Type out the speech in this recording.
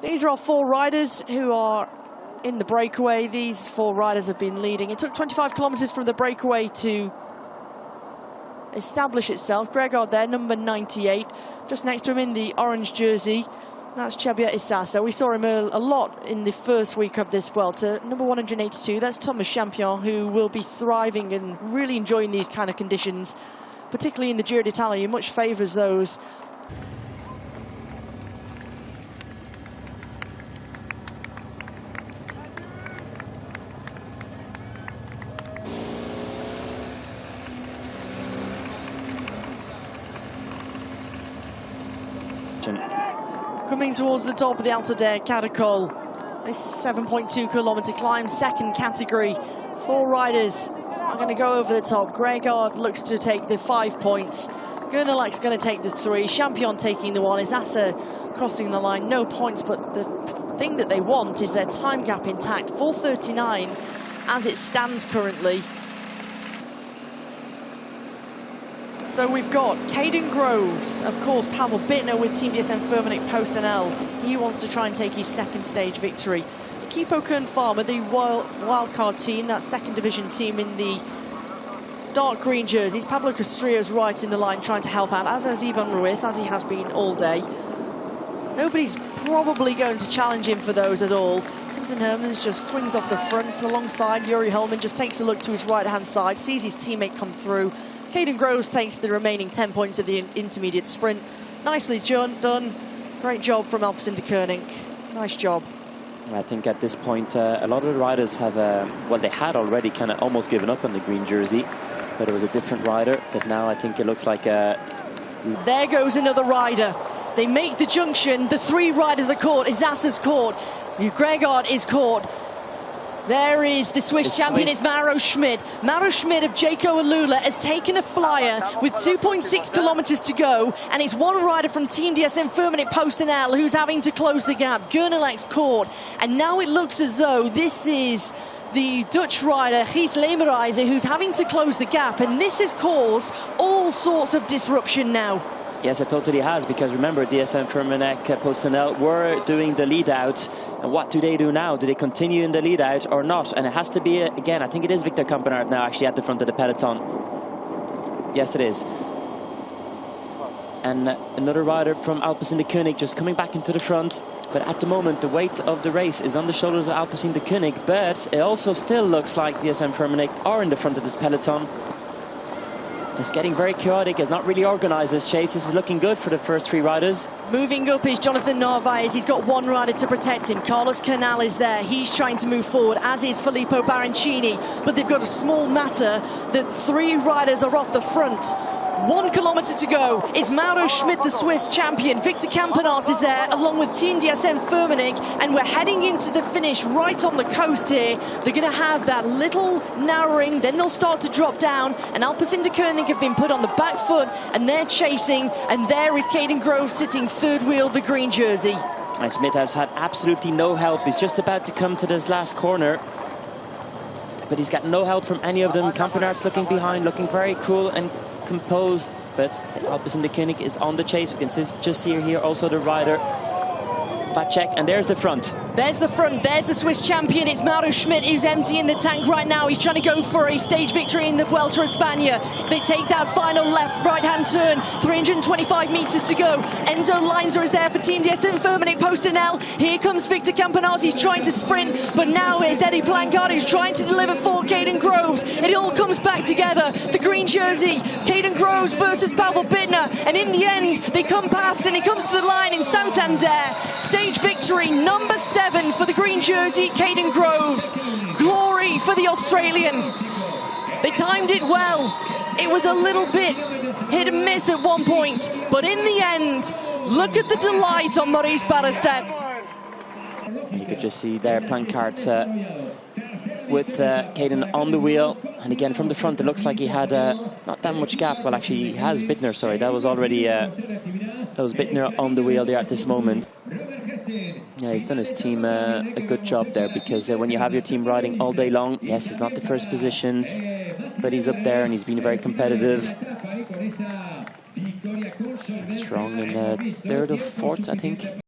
These are our 4 riders who are in the breakaway. These 4 riders have been leading. It took 25 kilometers from the breakaway to establish itself. Gregor there, number 98. Just next to him in the orange jersey, that's Xavier Isasa. We saw him a lot in the first week of this Vuelta. Number 182, that's Thomas Champion, who will be thriving and really enjoying these kind of conditions, particularly in the Giro d'Italia. He much favours those. Coming towards the top of the Alto de Caracol. This 7.2 kilometer climb, second category. 4 riders are going to go over the top. Gregor looks to take the 5 points. Gernelek's going to take the 3. Champion taking the 1. Isasa crossing the line, no points, but the thing that they want is their time gap intact. 4:39 as it stands currently. So we've got Caden Groves, of course, Pavel Bittner with Team DSM-Firmenich Post-NL. He wants to try and take his second stage victory. Kipo Kern-Farmer, the wildcard team, that second division team in the dark green jerseys. Pablo Castillo's right in the line trying to help out, as has Iban Ruiz, as he has been all day. Nobody's probably going to challenge him for those at all. Quinten Hermans just swings off the front alongside. Yuri Hellman just takes a look to his right-hand side, sees his teammate come through. Caden Groves takes the remaining 10 points of the intermediate sprint. Nicely done. Great job from Alpecin-Deceuninck. Nice job. I think at this point, a lot of the riders have, well, they had already kind of almost given up on the green jersey, but it was a different rider. But now I think it looks like... There goes another rider. They make the junction. The 3 riders are caught. Isasa's caught. Gregor is caught. There is the Swiss champion, it's Mauro Schmid. Mauro Schmid of Jayco Alula has taken a flyer with 2.6 kilometers to go, and it's 1 rider from Team DSM-Firmenich Post-NL who's having to close the gap. Gernelek's caught, and now it looks as though this is the Dutch rider, Gies Leemreize, who's having to close the gap, and this has caused all sorts of disruption now. Yes, it totally has, because remember, DSM-Firmenich Post-NL were doing the lead-out. And what do they do now? Do they continue in the lead-out or not? And it has to be, again, I think it is Victor Kampenaerts now actually at the front of the peloton. Yes, it is. And another rider from Alpecin-Deceuninck just coming back into the front. But at the moment, the weight of the race is on the shoulders of Alpecin-Deceuninck. But it also still looks like DSM-Firmenich are in the front of this peloton. It's getting very chaotic. It's not really organised, this chase. This is looking good for the first 3 riders. Moving up is Jonathan Narvaez. He's got 1 rider to protect him. Carlos Canal is there. He's trying to move forward, as is Filippo Baroncini. But they've got a small matter that 3 riders are off the front. 1 kilometer to go. It's Mauro Schmid, the Swiss champion. Victor Kampenaerts is there, along with Team DSM-Firmenich, and we're heading into the finish right on the coast here. They're going to have that little narrowing, then they'll start to drop down, and Alpecin-Deceuninck have been put on the back foot, and they're chasing, and there is Caden Groves sitting 3rd wheel, the green jersey. And Smith has had absolutely no help. He's just about to come to this last corner, but he's got no help from any of them. Kampenaerts looking behind, looking very cool and composed, but Alpecin-Deceuninck is on the chase. We can just see here also the rider Vacek, and there's the front. There's the front, there's the Swiss champion. It's Mauro Schmid who's emptying the tank right now. He's trying to go for a stage victory in the Vuelta España. They take that final left, right-hand turn, 325 meters to go. Enzo Leinzer is there for Team DSM-Firmenich Post-NL. Here comes Victor Kampenaerts. He's trying to sprint, but now it's Eddie Plancard who's trying to deliver for Caden Groves. It all comes back together. The green jersey, Caden Groves versus Pavel Bittner, and in the end, they come past, and it comes to the line in Santander. Stage victory number 7 for the green jersey, Caden Groves. Glory for the Australian. They timed it well. It was a little bit hit and miss at one point, but in the end, look at the delight on Maurice Barrestad. You could just see there Plancard with Caden on the wheel, and again from the front it looks like he had not that much gap. Well, actually he has Bittner, sorry, that was already that was Bittner on the wheel there at this moment. Yeah, he's done his team a good job there, because when you have your team riding all day long, yes, it's not the first positions, but he's up there and he's been very competitive. Strong in 3rd or 4th, I think.